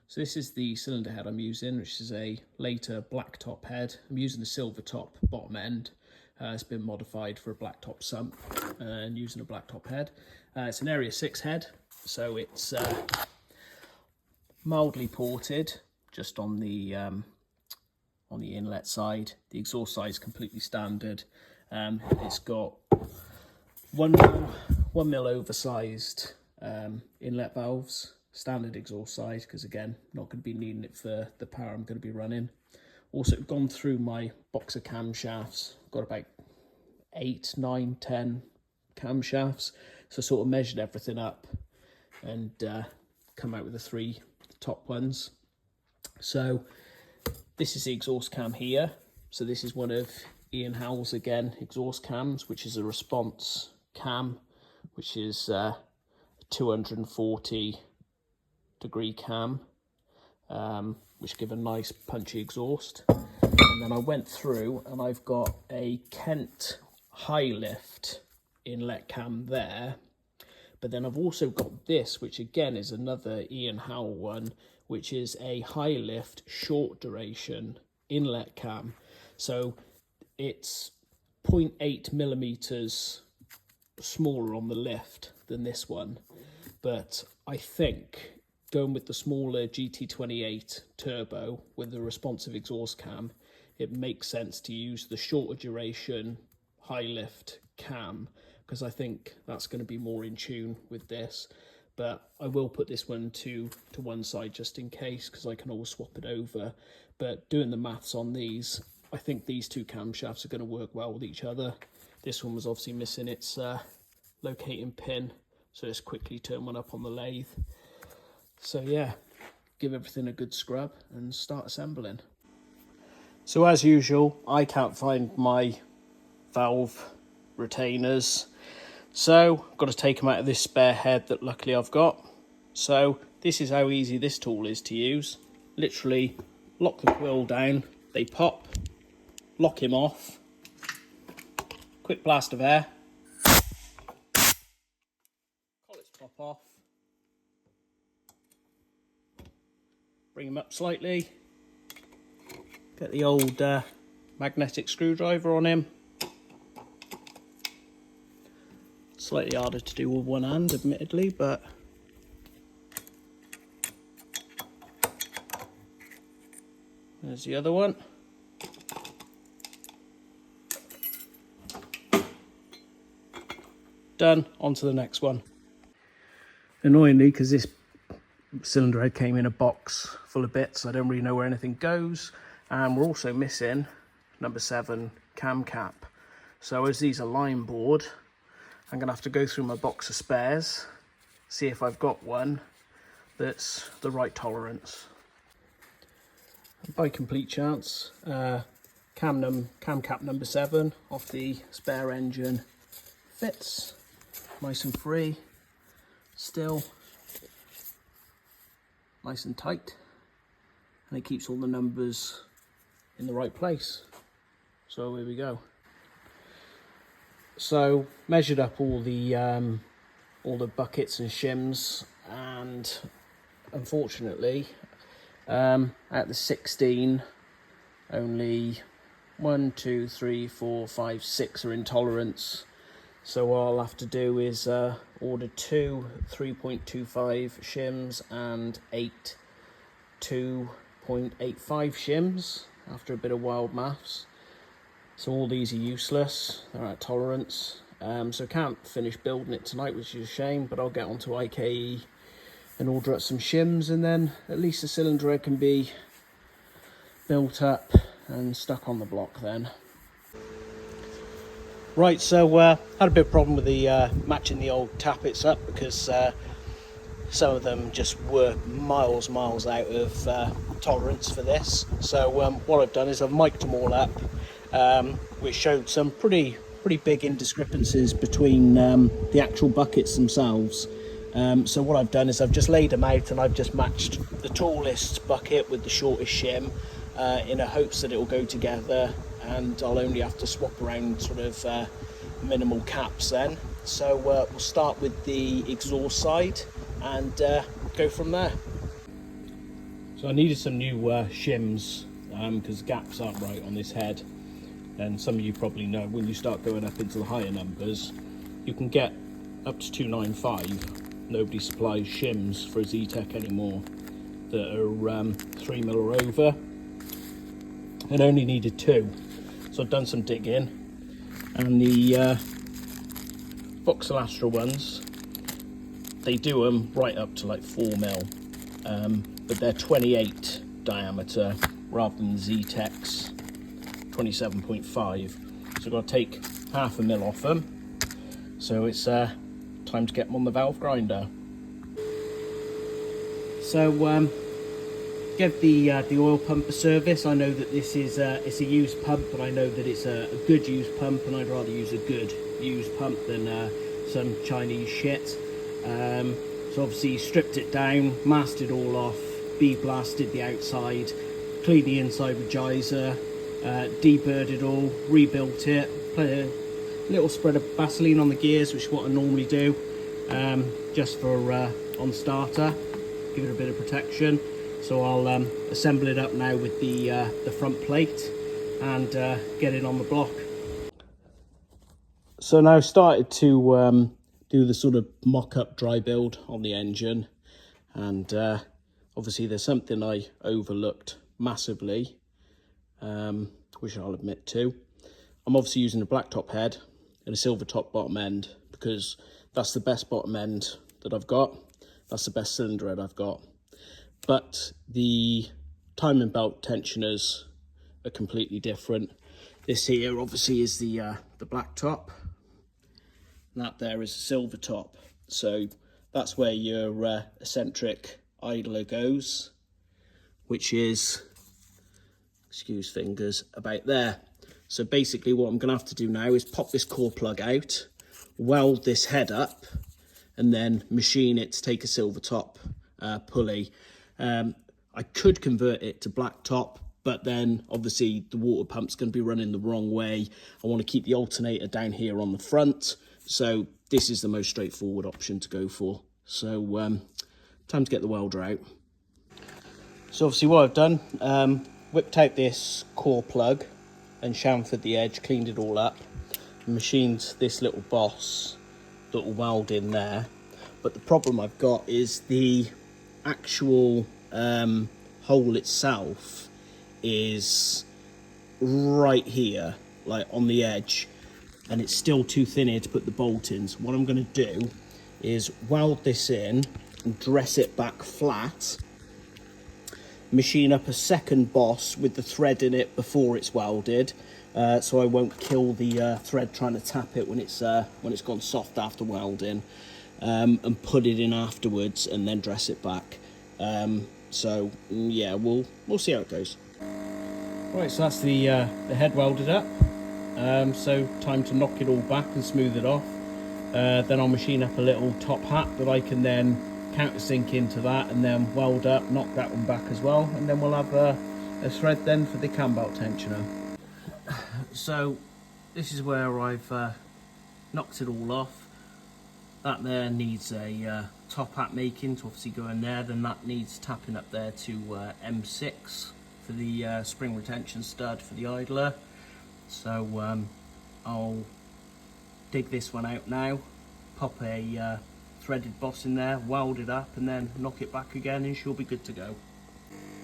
So this is the cylinder head I'm using, which is a later black top head. I'm using the silver top bottom end. It's been modified for a black top sump and using a black top head. It's an Area 6 head, so it's mildly ported just on the inlet side. The exhaust side is completely standard. It's got 1 mil oversized inlet valves, standard exhaust side, because again, not going to be needing it for the power I'm going to be running. Also gone through my boxer camshafts, got about 8, 9, 10 camshafts, so sort of measured everything up and come out with the 3 top ones. So this is the exhaust cam here. So this is one of Ian Howell's again exhaust cams, which is a response cam, which is a 240 degree cam, which give a nice punchy exhaust. And then I went through and I've got a Kent high lift inlet cam there, but then I've also got this, which again is another Ian Howell one, which is a high lift short duration inlet cam. So it's 0.8 millimeters smaller on the lift than this one, but I think going with the smaller GT28 Turbo with the responsive exhaust cam, it makes sense to use the shorter duration high lift cam, because I think that's going to be more in tune with this. But I will put this one to one side just in case, because I can always swap it over. But doing the maths on these, I think these 2 camshafts are going to work well with each other. This one was obviously missing its locating pin, so just quickly turn one up on the lathe. So yeah, give everything a good scrub and start assembling. So as usual, I can't find my valve retainers, so I've got to take them out of this spare head that luckily I've got. So this is how easy this tool is to use. Literally lock the quill down, they pop, lock him off, quick blast of air, collets pop off, bring him up slightly, get the old magnetic screwdriver on him. Slightly harder to do with one hand, admittedly, but there's the other one. Done, on to the next one. Annoyingly, because this cylinder head came in a box full of bits, I don't really know where anything goes, and we're also missing number 7 cam cap. So as these are line board, I'm going to have to go through my box of spares, see if I've got one that's the right tolerance. By complete chance, cam cap number 7 off the spare engine fits, nice and free, still nice and tight, and it keeps all the numbers in the right place. So here we go. So measured up all the buckets and shims, and unfortunately at the 16 only 1, 2, 3, 4, 5, 6 are in tolerance. So what I'll have to do is order 2 3.25 shims and 8 2.85 shims after a bit of wild maths. So all these are useless, they're at tolerance. So can't finish building it tonight, which is a shame, but I'll get onto IKE and order up some shims, and then at least the cylinder head can be built up and stuck on the block then. Right, so had a bit of problem with the matching the old tappets up, because some of them just were miles out of tolerance for this. So what I've done is I've mic'd them all up, which showed some pretty big indiscrepancies between the actual buckets themselves. So what I've done is I've just laid them out, and I've just matched the tallest bucket with the shortest shim in a hopes that it will go together, and I'll only have to swap around sort of minimal caps then. So we'll start with the exhaust side and go from there. So I needed some new shims because the gaps aren't right on this head. And some of you probably know when you start going up into the higher numbers, you can get up to 295. Nobody supplies shims for a Zetec anymore that are 3mm or over, and only needed 2. So I've done some digging, and the Vauxhall Astra ones, they do them right up to like 4mm, but they're 28 diameter rather than the Zetec's 27.5. So I've got to take 0.5mm off them. So it's time to get them on the valve grinder. So give the oil pump a service. I know that this is it's a used pump, but I know that it's a good used pump, and I'd rather use a good used pump than some Chinese shit. So obviously stripped it down, masked it all off, blasted the outside, cleaned the inside with geyser, deburred it all, rebuilt it, put a little spread of Vaseline on the gears, which is what I normally do, just for on starter, give it a bit of protection. So I'll assemble it up now with the front plate and get it on the block. So now started to do the sort of mock-up dry build on the engine, and obviously there's something I overlooked massively, which I'll admit to. I'm obviously using a black top head and a silver top bottom end because that's the best bottom end that I've got. That's the best cylinder head I've got. But the timing belt tensioners are completely different. This here obviously is the black top. And that there is a silver top. So that's where your eccentric idler goes, which is, excuse fingers, about there. So basically what I'm going to have to do now is pop this core plug out, weld this head up, and then machine it to take a silver top pulley. I could convert it to black top, but then obviously the water pump's going to be running the wrong way. I want to keep the alternator down here on the front. So this is the most straightforward option to go for. So time to get the welder out. So obviously what I've done, whipped out this core plug and chamfered the edge, cleaned it all up, and machined this little boss that will weld in there. But the problem I've got is the actual hole itself is right here, like on the edge, and it's still too thin here to put the bolt in. So what I'm going to do is weld this in and dress it back flat, machine up a second boss with the thread in it before it's welded, so I won't kill the thread trying to tap it when it's gone soft after welding, and put it in afterwards and then dress it back. So yeah, we'll see how it goes. Right, so that's the head welded up. So time to knock it all back and smooth it off. Then I'll machine up a little top hat that I can then countersink into that and then weld up, knock that one back as well, and then we'll have a thread then for the cam belt tensioner. So this is where I've knocked it all off. That there needs a top hat making to obviously go in there, then that needs tapping up there to M6 for the spring retention stud for the idler. So I'll dig this one out now, pop a threaded boss in there, weld it up, and then knock it back again, and she'll be good to go.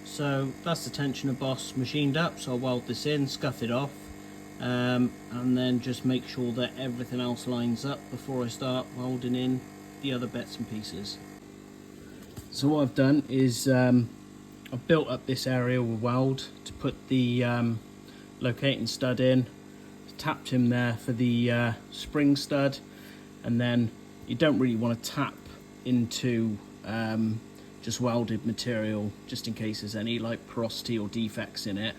So that's the tensioner boss machined up, so I'll weld this in, scuff it off, and then just make sure that everything else lines up before I start welding in the other bits and pieces. So what I've done is I've built up this area with weld to put the locating stud in, tapped him there for the spring stud, and then you don't really want to tap into just welded material just in case there's any like porosity or defects in it,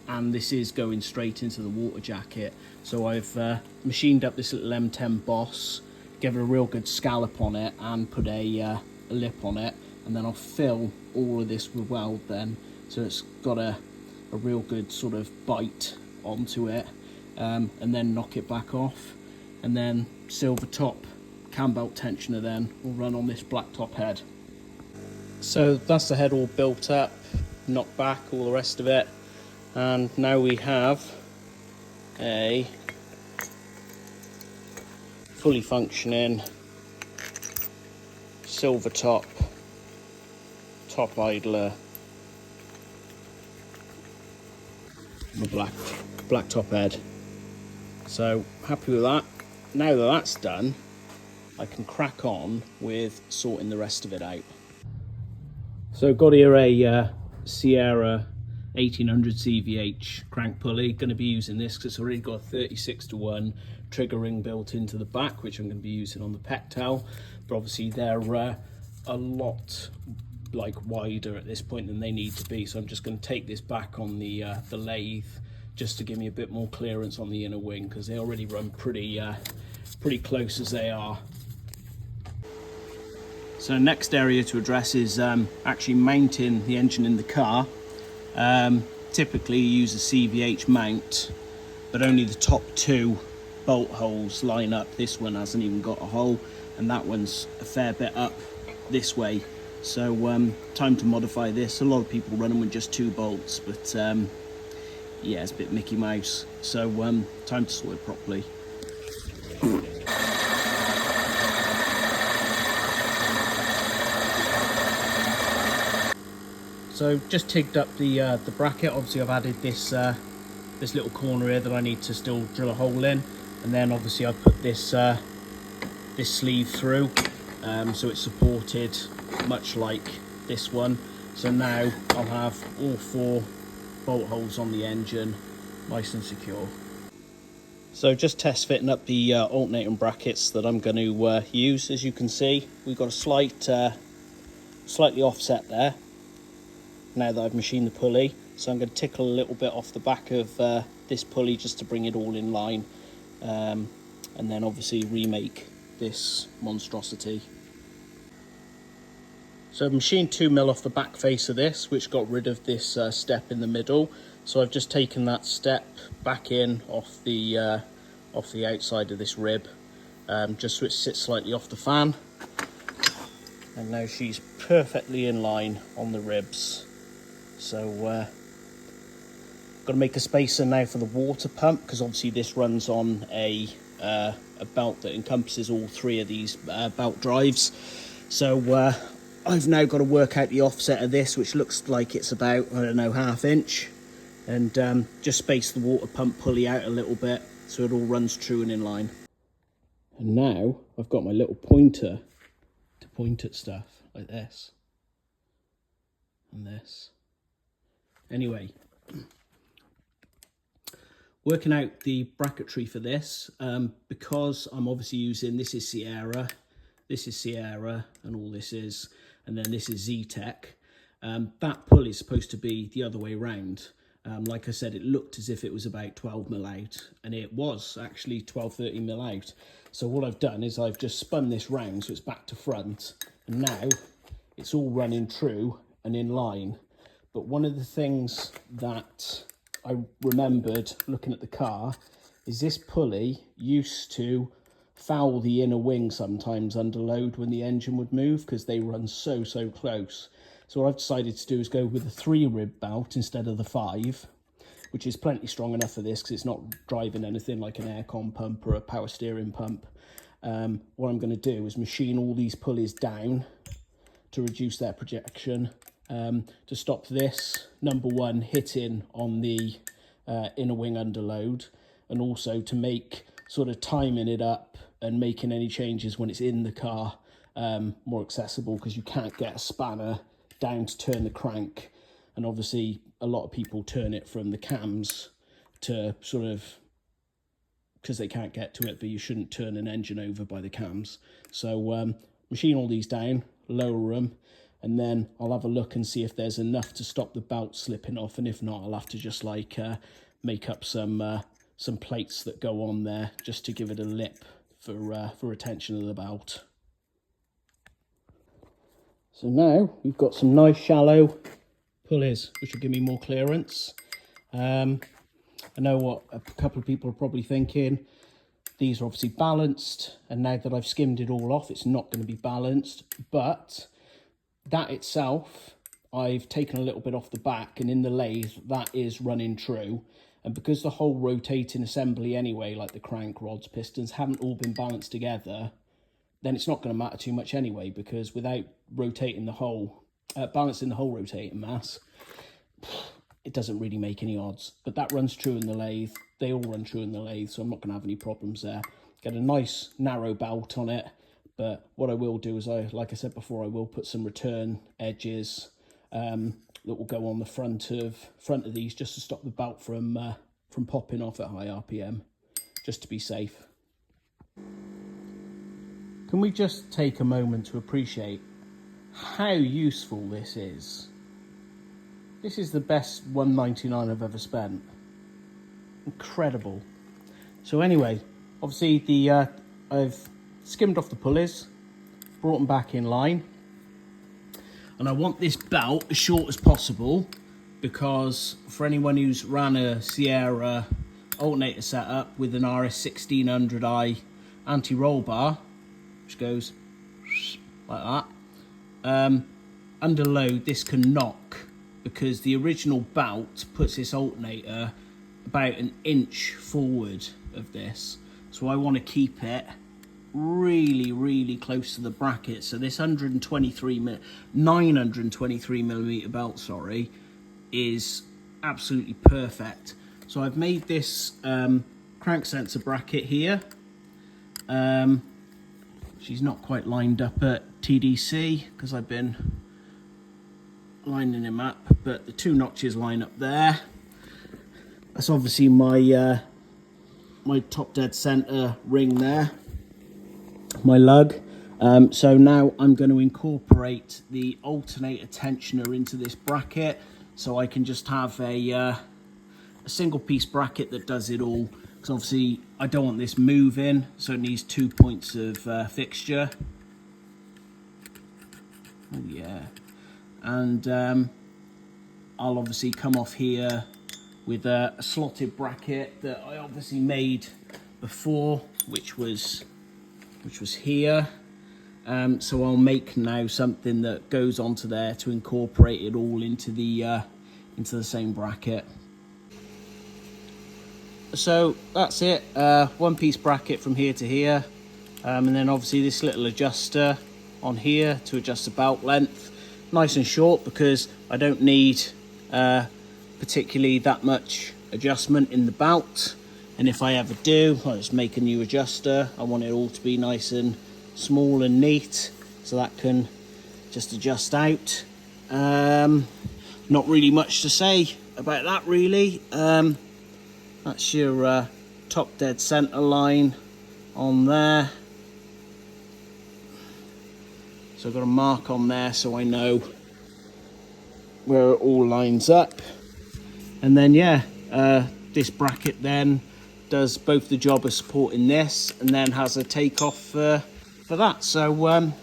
and this is going straight into the water jacket. So I've machined up this little M10 boss, give it a real good scallop on it and put a lip on it, and then I'll fill all of this with weld then, so it's got a real good sort of bite onto it, and then knock it back off, and then silver top cam belt tensioner then will run on this black top head. So that's the head all built up. knock back, all the rest of it. And now we have a fully functioning silver top idler and a black top head. So happy with that. Now that that's done, I can crack on with sorting the rest of it out. So got here a Sierra 1800 CVH crank pulley. Going to be using this because it's already got a 36:1 trigger ring built into the back, which I'm going to be using on the Pectowl. But obviously they're a lot wider at this point than they need to be, so I'm just going to take this back on the lathe just to give me a bit more clearance on the inner wing, because they already run pretty close as they are. So next area to address is actually mounting the engine in the car. Typically you use a CVH mount, but only the top 2 bolt holes line up. This one hasn't even got a hole, and that one's a fair bit up this way. So time to modify this. A lot of people run them with just 2 bolts, but yeah, it's a bit Mickey Mouse. So time to sort it properly. So just tigged up the bracket. Obviously I've added this this little corner here that I need to still drill a hole in, and then obviously I've put this this sleeve through, so it's supported much like this one. So now I'll have all 4 bolt holes on the engine nice and secure. So just test fitting up the alternating brackets that I'm going to use. As you can see, we've got a slightly offset there now that I've machined the pulley. So I'm going to tickle a little bit off the back of this pulley just to bring it all in line, and then obviously remake this monstrosity. So I've machined 2mm off the back face of this, which got rid of this step in the middle. So I've just taken that step back in off the outside of this rib, just so it sits slightly off the fan. And now she's perfectly in line on the ribs. So got to make a spacer now for the water pump, because obviously this runs on a belt that encompasses all 3 of these belt drives. So I've now got to work out the offset of this, which looks like it's about, I don't know, 1/2 inch, and just space the water pump pulley out a little bit so it all runs true and in line. And now I've got my little pointer to point at stuff like this and this. Anyway, working out the bracketry for this, because I'm obviously using, this is Sierra, and all this is, and then this is Zetec. That pulley is supposed to be the other way round. Like I said, it looked as if it was about 12mm out, and it was actually 12-13mm out. So what I've done is I've just spun this round so it's back to front, and now it's all running true and in line. But one of the things that I remembered looking at the car is this pulley used to foul the inner wing sometimes under load when the engine would move, because they run so close. So what I've decided to do is go with a 3 rib belt instead of the 5, which is plenty strong enough for this because it's not driving anything like an aircon pump or a power steering pump. What I'm going to do is machine all these pulleys down to reduce their projection, to stop this, number 1, hitting on the inner wing under load, and also to make sort of timing it up and making any changes when it's in the car more accessible, because you can't get a spanner down to turn the crank, and obviously a lot of people turn it from the cams to sort of, because they can't get to it, but you shouldn't turn an engine over by the cams. So machine all these down, lower them, and then I'll have a look and see if there's enough to stop the belt slipping off, and if not, I'll have to just like make up some plates that go on there just to give it a lip for retention of the belt. So now we've got some nice shallow pulleys, which will give me more clearance. I know what a couple of people are probably thinking. These are obviously balanced, and now that I've skimmed it all off, it's not going to be balanced. But that itself, I've taken a little bit off the back, and in the lathe that is running true. And because the whole rotating assembly anyway, like the crank rods, pistons, haven't all been balanced together, then it's not going to matter too much anyway, because without rotating the whole, balancing the whole rotating mass, it doesn't really make any odds. But that runs true in the lathe. They all run true in the lathe, so I'm not going to have any problems there. Get a nice narrow belt on it. But what I will do is, like I said before, I will put some return edges that will go on the front of these, just to stop the belt from popping off at high RPM, just to be safe. Can we just take a moment to appreciate how useful this is? This is the best $199 I've ever spent. Incredible. So anyway, obviously I've skimmed off the pulleys, brought them back in line, and I want this belt as short as possible, because for anyone who's ran a Sierra alternator setup with an RS 1600i anti-roll bar, which goes like that, under load this can knock, because the original belt puts this alternator about an inch forward of this, so I want to keep it really close to the bracket. So this 923 millimeter belt, sorry, is absolutely perfect. So I've made this crank sensor bracket here. She's not quite lined up at TDC because I've been lining him up, but the two notches line up there. That's obviously my my top dead center ring there, my lug. So now I'm going to incorporate the alternator tensioner into this bracket, so I can just have a single piece bracket that does it all, because obviously I don't want this moving, so it needs 2 points of fixture. Oh yeah. And I'll obviously come off here with a slotted bracket that I obviously made before, which was here. So I'll make now something that goes onto there to incorporate it all into the same bracket. So that's it, one piece bracket from here to here, and then obviously this little adjuster on here to adjust the belt length, nice and short, because I don't need particularly that much adjustment in the belt, and if I ever do, I'll just make a new adjuster. I want it all to be nice and small and neat, so that can just adjust out. Not really much to say about that really. That's your top dead center line on there. So I've got a mark on there so I know where it all lines up. And then yeah, this bracket then does both the job of supporting this and then has a takeoff for that. So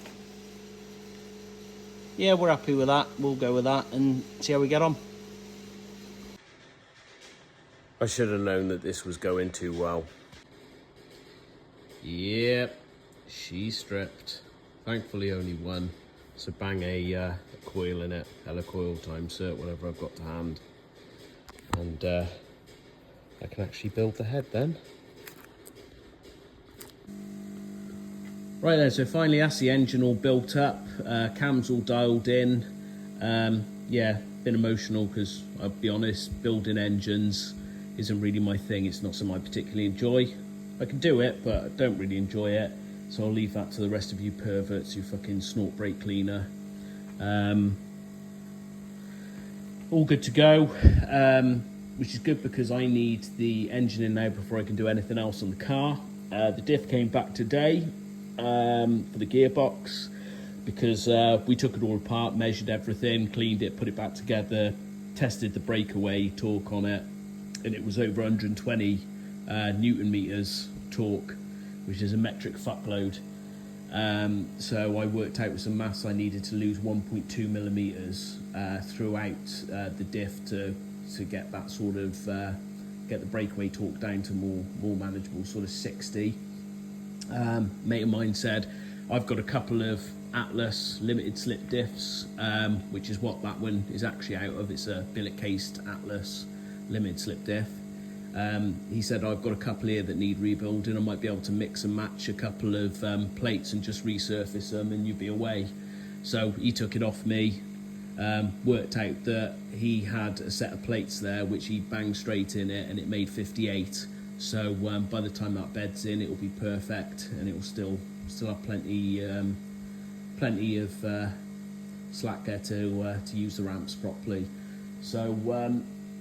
yeah, we're happy with that. We'll go with that and see how we get on. I should have known that this was going too well. Yep, she's stripped. Thankfully only one. So bang a coil in it, helicoil times cert, whatever I've got to hand. And I can actually build the head then. Right then, so finally that's the engine all built up, cams all dialed in. Yeah, been emotional because I'll be honest, building engines isn't really my thing. It's not something I particularly enjoy. I can do it, but I don't really enjoy it. So I'll leave that to the rest of you perverts who fucking snort brake cleaner. All good to go, which is good because I need the engine in now before I can do anything else on the car. The diff came back today for the gearbox, because we took it all apart, measured everything, cleaned it, put it back together, tested the breakaway torque on it, and it was over 120 Newton meters torque, which is a metric fuckload. So I worked out with some maths I needed to lose 1.2 millimeters throughout the diff to get that sort of get the breakaway torque down to more manageable, sort of 60. Mate of mine said I've got a couple of Atlas limited slip diffs, which is what that one is actually out of. It's a billet cased Atlas limited slip diff. He said, I've got a couple here that need rebuilding. I might be able to mix and match a couple of plates and just resurface them and you'd be away. So he took it off me, worked out that he had a set of plates there which he banged straight in it and it made 58. So by the time that bed's in, it will be perfect and it will still have plenty of slack there to use the ramps properly. So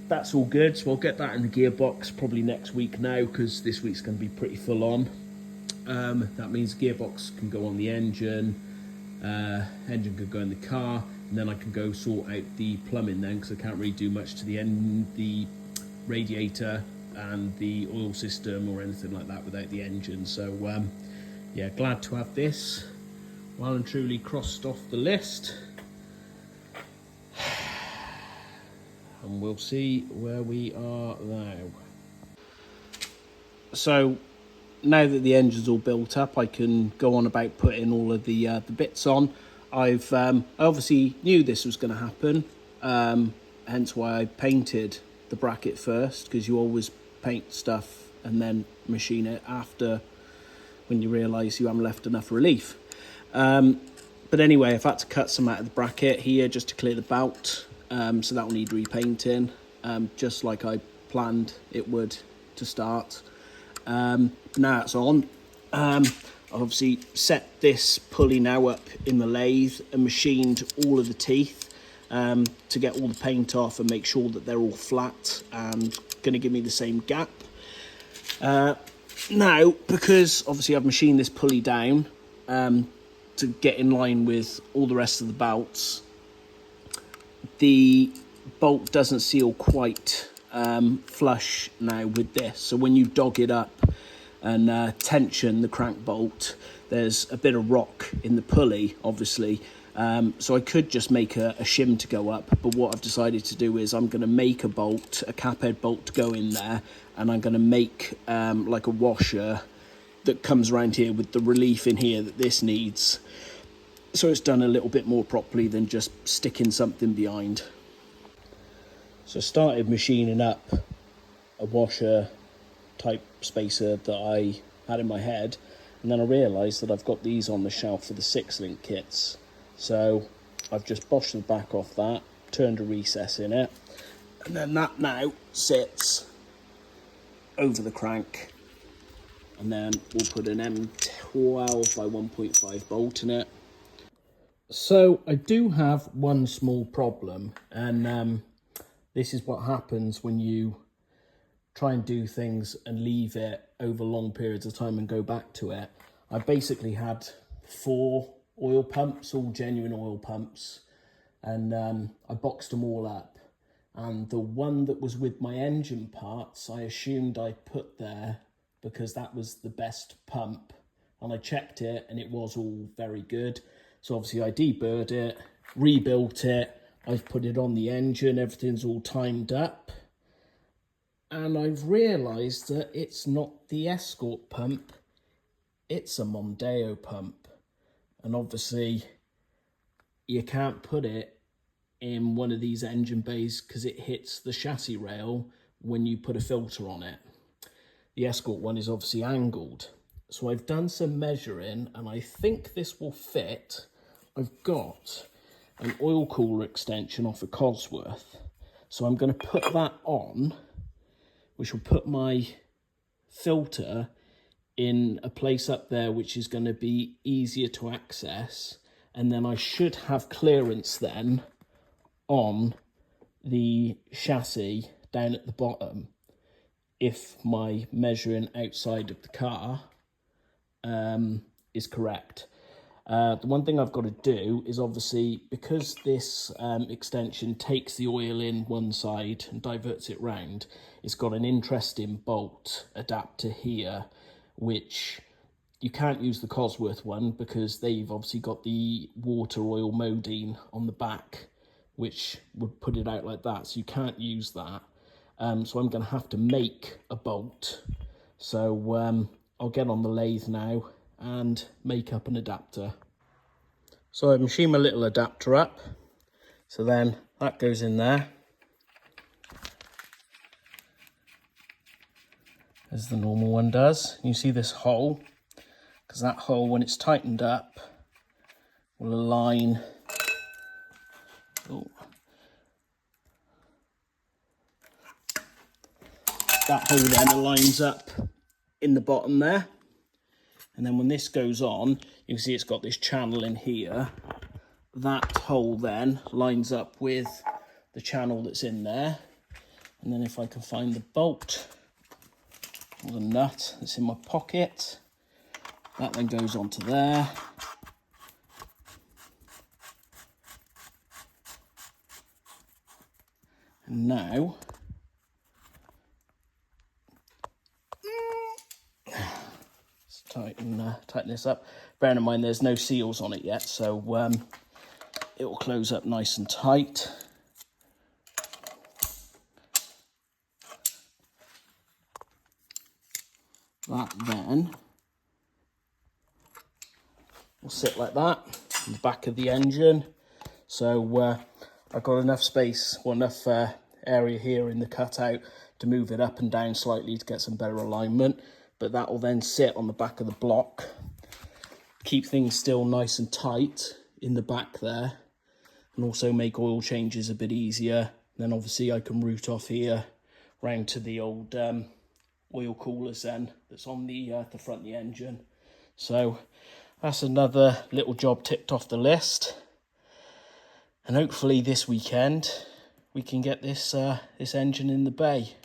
that's all good. So I'll get that in the gearbox probably next week now, because this week's going to be pretty full on. That means the gearbox can go on the engine, engine could go in the car, and then I can go sort out the plumbing then, because I can't really do much to the radiator and the oil system or anything like that without the engine. So yeah, glad to have this well and truly crossed off the list, and we'll see where we are now. So now that the engine's all built up, I can go on about putting all of the bits on. I obviously knew this was going to happen, hence why I painted the bracket first, because you always paint stuff and then machine it after, when you realise you haven't left enough relief. But anyway, I've had to cut some out of the bracket here just to clear the bout, so that will need repainting, just like I planned it would to start. Now it's on. I've obviously set this pulley now up in the lathe and machined all of the teeth to get all the paint off and make sure that they're all flat and going to give me the same gap. Now, because obviously I've machined this pulley down to get in line with all the rest of the bolts, the bolt doesn't seal quite flush now with this. So when you dog it up and tension the crank bolt, there's a bit of rock in the pulley, obviously. So I could just make a shim to go up, but what I've decided to do is I'm going to make a cap head bolt to go in there, and I'm going to make like a washer that comes around here with the relief in here that this needs, so it's done a little bit more properly than just sticking something behind. So I started machining up a washer type spacer that I had in my head, and then I realised that I've got these on the shelf for the 6-link kits. So I've just boshed the back off that, turned a recess in it, and then that now sits over the crank, and then we'll put an M12 by 1.5 bolt in it. So I do have one small problem, and this is what happens when you try and do things and leave it over long periods of time and go back to it. I basically had 4 oil pumps, all genuine oil pumps, and I boxed them all up, and the one that was with my engine parts I assumed I put there because that was the best pump, and I checked it and it was all very good. So obviously I deburred it, rebuilt it, I've put it on the engine, everything's all timed up, and I've realised that it's not the Escort pump, it's a Mondeo pump. And obviously you can't put it in one of these engine bays because it hits the chassis rail when you put a filter on it. The Escort one is obviously angled. So I've done some measuring and I think this will fit. I've got an oil cooler extension off a Cosworth. So I'm going to put that on, which will put my filter in a place up there which is going to be easier to access, and then I should have clearance then on the chassis down at the bottom if my measuring outside of the car is correct. The one thing I've got to do is, obviously, because this extension takes the oil in one side and diverts it round, it's got an interesting bolt adapter here, which you can't use the Cosworth one because they've obviously got the water oil modine on the back, which would put it out like that. So you can't use that. So I'm going to have to make a bolt. So I'll get on the lathe now and make up an adapter. So I machined my little adapter up. So then that goes in there, as the normal one does. You see this hole, because that hole, when it's tightened up, will align. Oh. That hole then aligns up in the bottom there. And then when this goes on, you can see it's got this channel in here. That hole then lines up with the channel that's in there. And then if I can find the bolt or the nut that's in my pocket, that then goes onto there. And now, let's tighten this up. Bearing in mind there's no seals on it yet, so it will close up nice and tight. That then will sit like that in the back of the engine. So I've got enough space, or enough area here in the cutout to move it up and down slightly to get some better alignment. But that will then sit on the back of the block, keep things still nice and tight in the back there, and also make oil changes a bit easier. Then obviously I can route off here round to the old oil coolers then that's on the front of the engine. So that's another little job ticked off the list. And hopefully this weekend we can get this this engine in the bay.